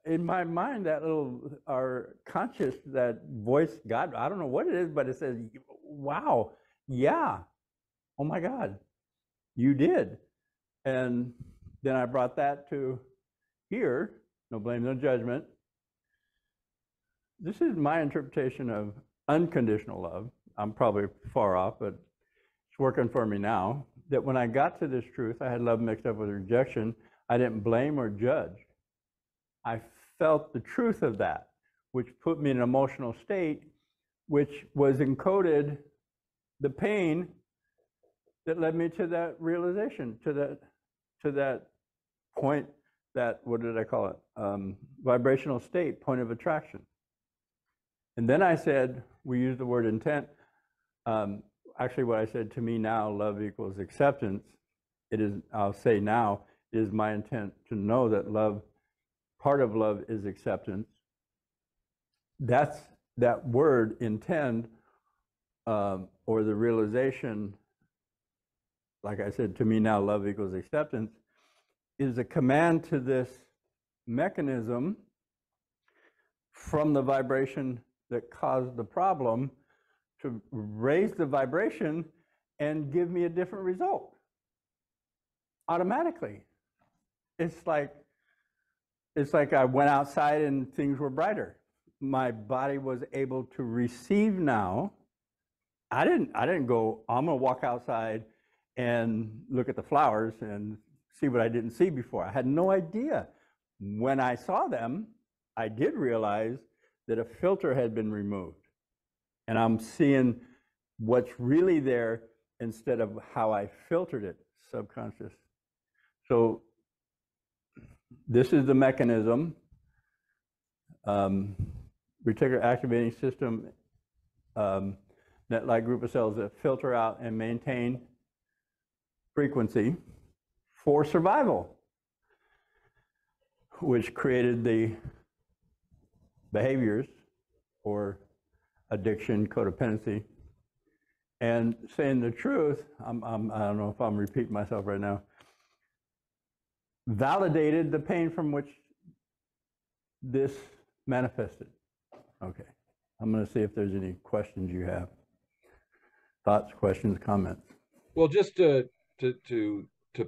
S2: In my mind, that little, our conscious, that voice, God, I don't know what it is, but it says, wow, yeah, oh my God, you did. And then I brought that to here, no blame, no judgment. This is my interpretation of unconditional love. I'm probably far off, but it's working for me now. That when I got to this truth, I had love mixed up with rejection. I didn't blame or judge. I felt the truth of that, which put me in an emotional state, which was encoded the pain that led me to that realization, to that point, that, what did I call it? Vibrational state, point of attraction. And then I said, we use the word intent. Actually, what I said, to me now, love equals acceptance. It is, I'll say now, it is my intent to know that love, part of love is acceptance. That's that word intend, or the realization like I said, to me now, love equals acceptance, is a command to this mechanism from the vibration that caused the problem to raise the vibration and give me a different result automatically. It's like I went outside and things were brighter. My body was able to receive now. I didn't go, I'm gonna walk outside and look at the flowers and see what I didn't see before. I had no idea. When I saw them, I did realize that a filter had been removed. And I'm seeing what's really there instead of how I filtered it, subconscious. So this is the mechanism. Reticular activating system, net-like group of cells that filter out and maintain frequency for survival, which created the behaviors or addiction, codependency. And saying the truth, I don't know if I'm repeating myself right now, validated the pain from which this manifested. Okay, I'm going to see if there's any questions you have. Thoughts, questions, comments.
S1: Well, just to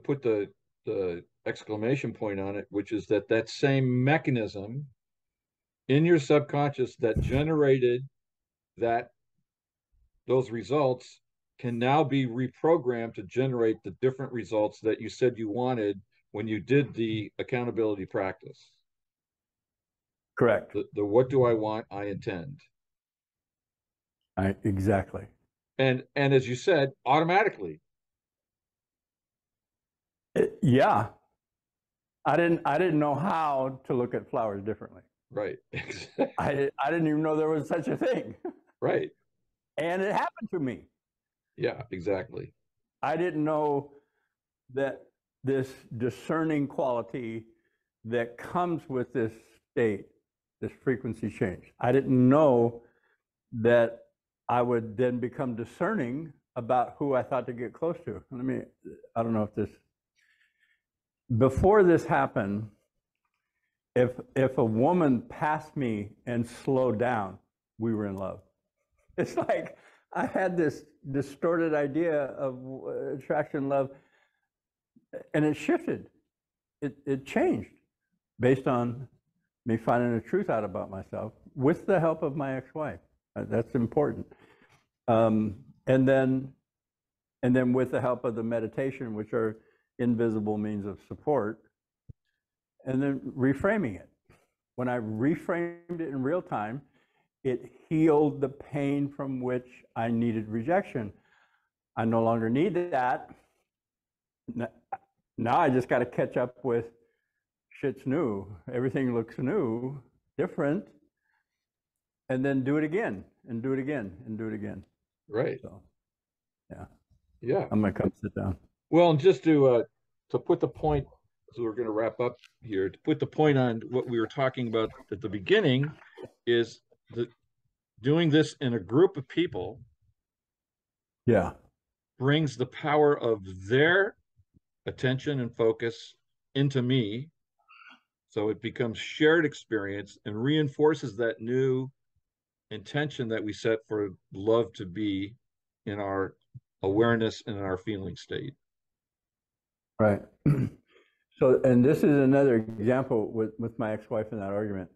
S1: put the exclamation point on it, which is that same mechanism in your subconscious that generated those results can now be reprogrammed to generate the different results that you said you wanted when you did the accountability practice.
S2: Correct.
S1: The what do I want, I intend.
S2: Exactly.
S1: And as you said, automatically.
S2: Yeah. I didn't know how to look at flowers differently.
S1: Right.
S2: I didn't even know there was such a thing.
S1: Right.
S2: And it happened to me.
S1: Yeah, exactly.
S2: I didn't know that this discerning quality that comes with this state, this frequency change. I didn't know that I would then become discerning about who I thought to get close to. I don't know if this, before this happened, if a woman passed me and slowed down, we were in love. It's like I had this distorted idea of attraction, love, and it shifted. It changed based on me finding the truth out about myself with the help of my ex-wife. That's important. And then with the help of the meditation, which are invisible means of support, and then reframing it. When I reframed it in real time, it healed the pain from which I needed rejection. I no longer need that. Now I just got to catch up with shit's new. Everything looks new, different, and then do it again, and do it again, and do it again.
S1: Right.
S2: So, yeah.
S1: Yeah.
S2: I'm gonna come sit down.
S1: Well, and just to put the point, so we're going to wrap up here. To put the point on what we were talking about at the beginning, is doing this in a group of people.
S2: Yeah.
S1: Brings the power of their attention and focus into me. So it becomes shared experience and reinforces that new intention that we set for love to be in our awareness and in our feeling state.
S2: Right. So, and this is another example with my ex-wife in that argument.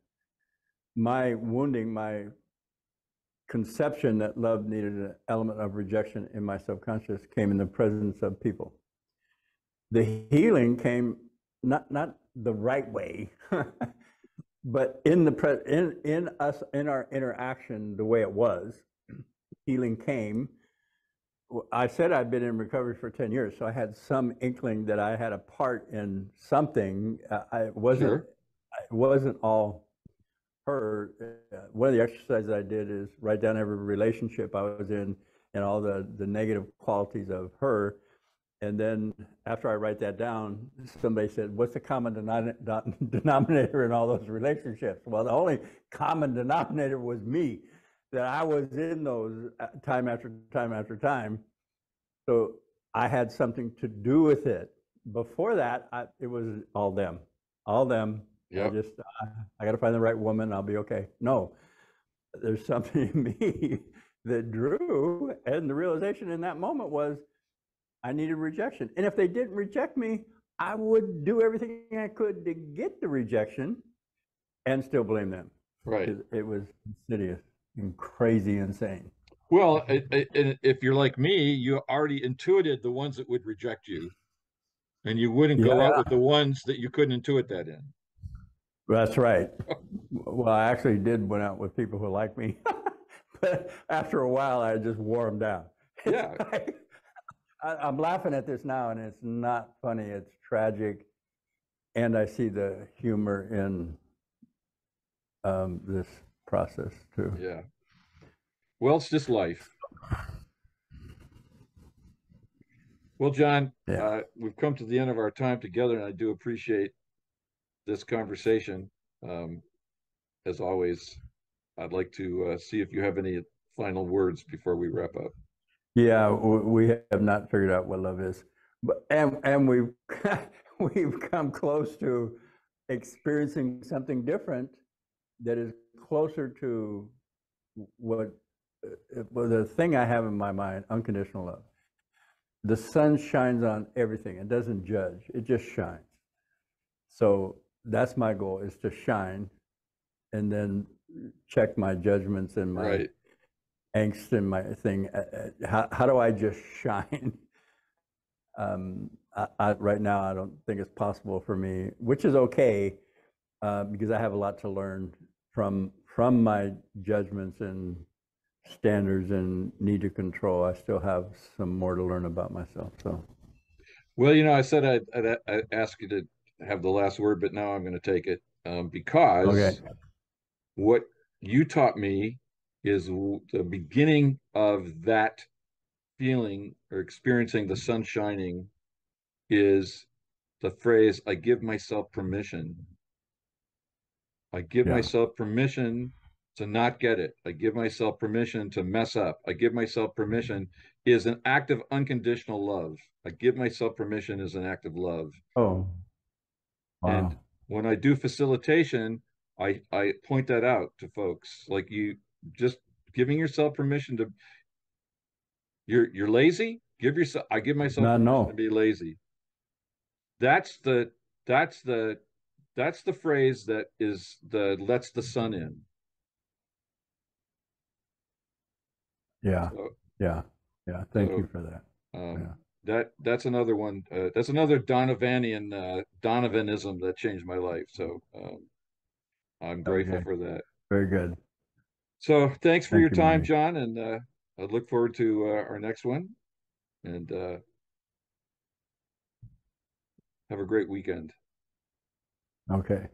S2: My wounding, my conception that love needed an element of rejection in my subconscious came in the presence of people. The healing came not the right way, but in our interaction, the way it was, healing came. I said I'd been in recovery for 10 years, so I had some inkling that I had a part in something. It wasn't all her. One of the exercises I did is write down every relationship I was in and all the negative qualities of her. And then after I write that down, somebody said, what's the common denominator in all those relationships? Well, the only common denominator was me, that I was in those time after time after time. So I had something to do with it. Before that, it was all them, all them.
S1: Yep.
S2: I got to find the right woman. I'll be okay. No, there's something in me that drew, and the realization in that moment was I needed rejection. And if they didn't reject me, I would do everything I could to get the rejection and still blame them.
S1: Right.
S2: It was insidious and crazy insane.
S1: Well, if you're like me, you already intuited the ones that would reject you, and you wouldn't go out
S2: Yeah,
S1: with the ones that you couldn't intuit that in.
S2: that's right. Well, I actually did went out with people who like me, but after a while, I just wore them down.
S1: Yeah.
S2: I'm laughing at this now, and it's not funny. It's tragic, and I see the humor in this process too.
S1: Yeah. Well, it's just life. Well, John,
S2: Yeah.
S1: we've come to the end of our time together, and I do appreciate this conversation. Um, as always, I'd like to see if you have any final words before we wrap up.
S2: Yeah, we have not figured out what love is, but and we've we've come close to experiencing something different that is closer to what well, the thing I have in my mind, unconditional love. The sun shines on everything. It doesn't judge. It just shines. So that's my goal, is to shine and then check my judgments and my
S1: Right.
S2: angst and my thing. How do I just shine? Right now, I don't think it's possible for me, which is okay, because I have a lot to learn from my judgments and standards and need to control. I still have some more to learn about myself. So,
S1: Well, I said I'd ask you to have the last word, but now I'm going to take it
S2: okay,
S1: because what you taught me is the beginning of that feeling or experiencing the sun shining is the phrase, I give myself permission. I give
S2: yeah,
S1: myself permission to not get it. I give myself permission to mess up. I give myself permission is an act of unconditional love. I give myself permission is an act of love.
S2: oh,
S1: And
S2: wow,
S1: when I do facilitation, I point that out to folks. Like you just giving yourself permission to you're lazy, I give myself
S2: no,
S1: permission to
S2: no,
S1: be lazy. That's the that's the that's the phrase that is the lets the sun in.
S2: yeah,
S1: So
S2: yeah, yeah. Thank you
S1: so
S2: for that.
S1: um
S2: Yeah,
S1: that's another one. That's another Donovanian Donovanism that changed my life. So I'm grateful
S2: okay,
S1: for that.
S2: very good.
S1: So thanks for your
S2: Thank you,
S1: time,
S2: Marty.
S1: John, and I look forward to our next one. And have a great weekend.
S2: Okay.